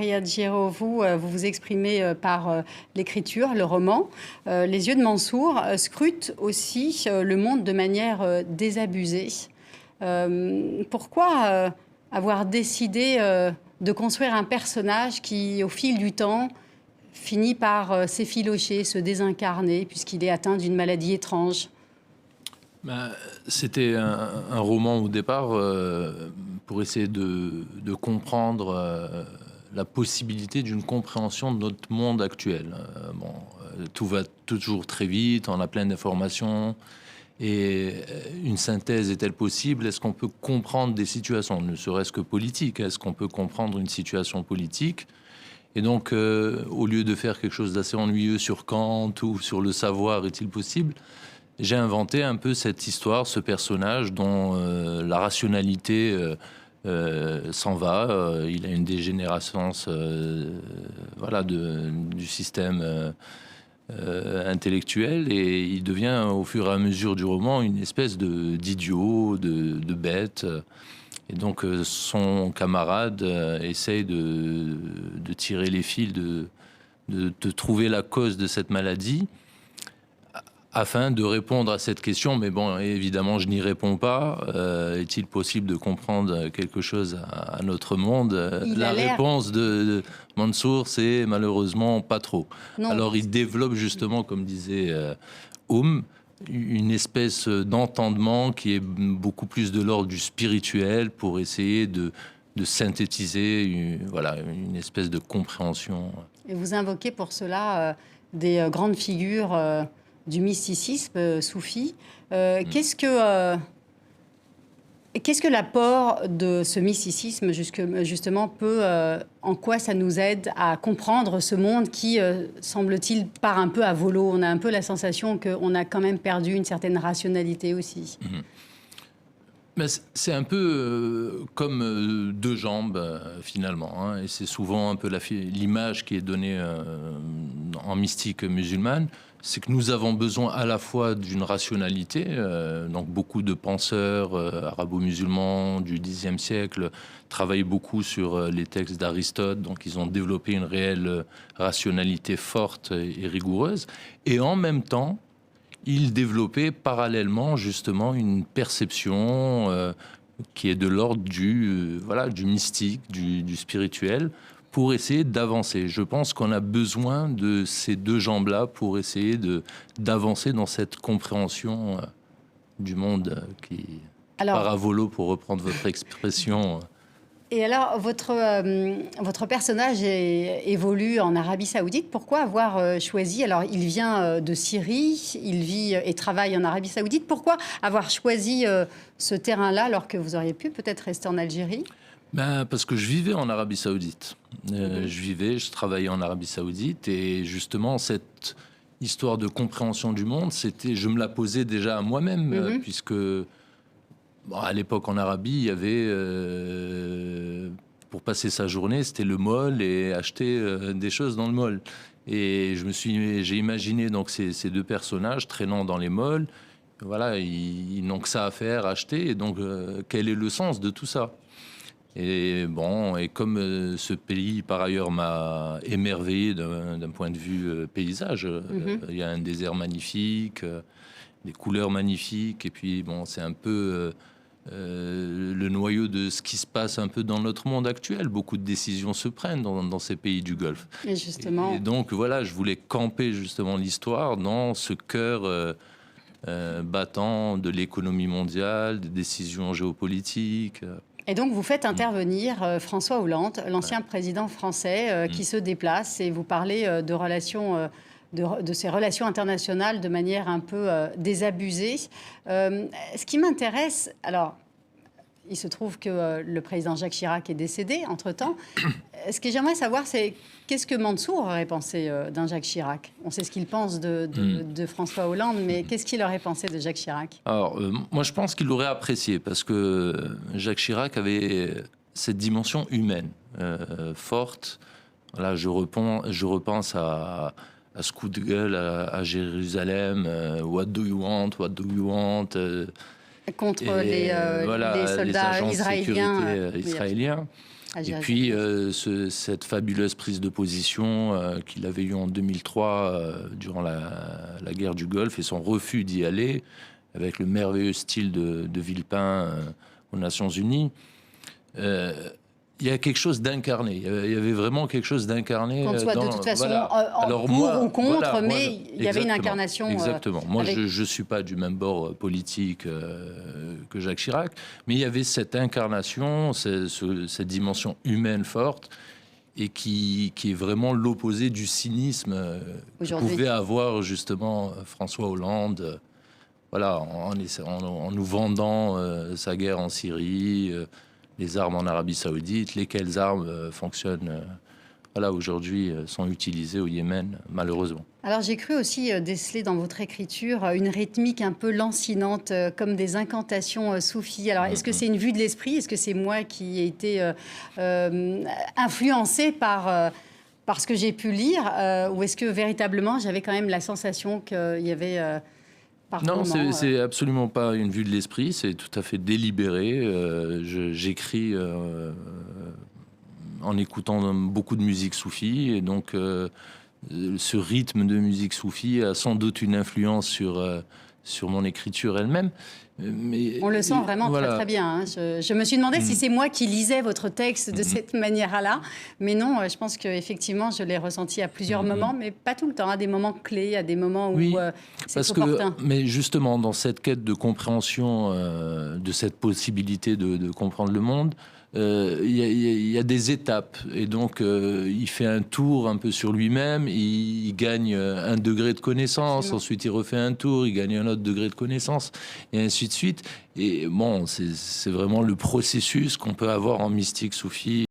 Riyad Giraud, vous vous exprimez par l'écriture, le roman. Les yeux de Mansour scrutent aussi le monde de manière désabusée. Pourquoi avoir décidé de construire un personnage qui, au fil du temps, finit par s'effilocher, se désincarner, puisqu'il est atteint d'une maladie étrange? C'était un roman au départ pour essayer de comprendre la possibilité d'une compréhension de notre monde actuel. Tout va toujours très vite, on a plein d'informations. Et une synthèse est-elle possible? Est-ce qu'on peut comprendre des situations, ne serait-ce que politiques? Est-ce qu'on peut comprendre une situation politique? Et donc, au lieu de faire quelque chose d'assez ennuyeux sur Kant ou sur le savoir est-il possible, j'ai inventé un peu cette histoire, ce personnage dont la rationalité s'en va. Il a une dégénérescence du système intellectuel et il devient au fur et à mesure du roman une espèce d'idiot, de bête. Et donc son camarade essaye de tirer les fils, de trouver la cause de cette maladie afin de répondre à cette question. Mais bon, évidemment, je n'y réponds pas. Est-il possible de comprendre quelque chose à notre monde? La réponse de Mansour, c'est malheureusement pas trop. Non. Alors, il développe justement, comme disait une espèce d'entendement qui est beaucoup plus de l'ordre du spirituel pour essayer de synthétiser une espèce de compréhension. Et vous invoquez pour cela des grandes figures du mysticisme soufi. Qu'est-ce que l'apport de ce mysticisme, justement, peut, en quoi ça nous aide à comprendre ce monde qui, semble-t-il, part un peu à volo? On a un peu la sensation qu'on a quand même perdu une certaine rationalité aussi. Mais c'est un peu comme deux jambes, finalement. Hein, et c'est souvent un peu l'image qui est donnée en mystique musulmane. C'est que nous avons besoin à la fois d'une rationalité, donc beaucoup de penseurs arabo-musulmans du Xe siècle travaillent beaucoup sur les textes d'Aristote, donc ils ont développé une réelle rationalité forte et rigoureuse, et en même temps, ils développaient parallèlement justement une perception qui est de l'ordre du mystique, du spirituel, pour essayer d'avancer. Je pense qu'on a besoin de ces deux jambes-là pour essayer d'avancer dans cette compréhension du monde qui part à volo, pour reprendre votre expression. Et alors, votre personnage évolue en Arabie Saoudite. Pourquoi avoir choisi... Alors, il vient de Syrie, il vit et travaille en Arabie Saoudite. Pourquoi avoir choisi ce terrain-là alors que vous auriez pu peut-être rester en Algérie? Parce que je vivais en Arabie Saoudite. Je travaillais en Arabie Saoudite et justement cette histoire de compréhension du monde, je me la posais déjà à moi-même, puisque à l'époque en Arabie, il y avait pour passer sa journée, c'était le mall et acheter des choses dans le mall. Et j'ai imaginé donc ces deux personnages traînant dans les malls. Voilà, ils n'ont que ça à faire, acheter. Et donc, quel est le sens de tout ça? Et bon, et comme ce pays, par ailleurs, m'a émerveillé d'un point de vue paysage, il y a un désert magnifique, des couleurs magnifiques, et puis bon, c'est un peu le noyau de ce qui se passe un peu dans notre monde actuel. Beaucoup de décisions se prennent dans ces pays du Golfe. Et justement... Et donc voilà, je voulais camper justement l'histoire dans ce cœur battant de l'économie mondiale, des décisions géopolitiques. Et donc, vous faites intervenir François Hollande, l'ancien président français, qui se déplace, et vous parlez de relations, de ces relations internationales de manière un peu désabusée. Ce qui m'intéresse, alors, il se trouve que le président Jacques Chirac est décédé entre-temps. Ce que j'aimerais savoir, c'est qu'est-ce que Mansour aurait pensé d'un Jacques Chirac? On sait ce qu'il pense de François Hollande, mais qu'est-ce qu'il aurait pensé de Jacques Chirac? Alors, moi, je pense qu'il l'aurait apprécié, parce que Jacques Chirac avait cette dimension humaine forte. Voilà, je repense à ce coup de gueule à Jérusalem, what do you want, what do you want, contre les soldats les agents israéliens. de sécurité israéliens. Et puis, cette fabuleuse prise de position qu'il avait eue en 2003 durant la guerre du Golfe et son refus d'y aller, avec le merveilleux style de Villepin aux Nations Unies. Il y a quelque chose d'incarné. Il y avait vraiment quelque chose d'incarné. Qu'on soit de toute façon pour ou contre, mais il y avait une incarnation. Exactement. Moi, je ne suis pas du même bord politique que Jacques Chirac, mais il y avait cette incarnation, cette dimension humaine forte, et qui est vraiment l'opposé du cynisme que pouvait avoir justement François Hollande. Voilà, en nous vendant sa guerre en Syrie, les armes en Arabie Saoudite, lesquelles armes fonctionnent, aujourd'hui, sont utilisées au Yémen, malheureusement. Alors j'ai cru aussi déceler dans votre écriture une rythmique un peu lancinante, comme des incantations soufis. Alors est-ce que c'est une vue de l'esprit? Est-ce que c'est moi qui ai été influencé par ce que j'ai pu lire? Ou est-ce que véritablement j'avais quand même la sensation qu'il y avait... Non, c'est absolument pas une vue de l'esprit, c'est tout à fait délibéré. J'écris en écoutant beaucoup de musique soufie, et donc ce rythme de musique soufie a sans doute une influence sur mon écriture elle-même. Mais, on le sent vraiment très très bien. Hein. Je me suis demandé si c'est moi qui lisais votre texte de cette manière-là. Mais non, je pense qu'effectivement, je l'ai ressenti à plusieurs moments, mais pas tout le temps. À des moments clés, à des moments où c'est opportun. Mais justement, dans cette quête de compréhension de cette possibilité de comprendre le monde, il y a des étapes. Et donc, il fait un tour un peu sur lui-même. Il gagne un degré de connaissance. Absolument. Ensuite, il refait un tour. Il gagne un autre degré de connaissance. Et ainsi de suite. Et bon, c'est vraiment le processus qu'on peut avoir en mystique soufi.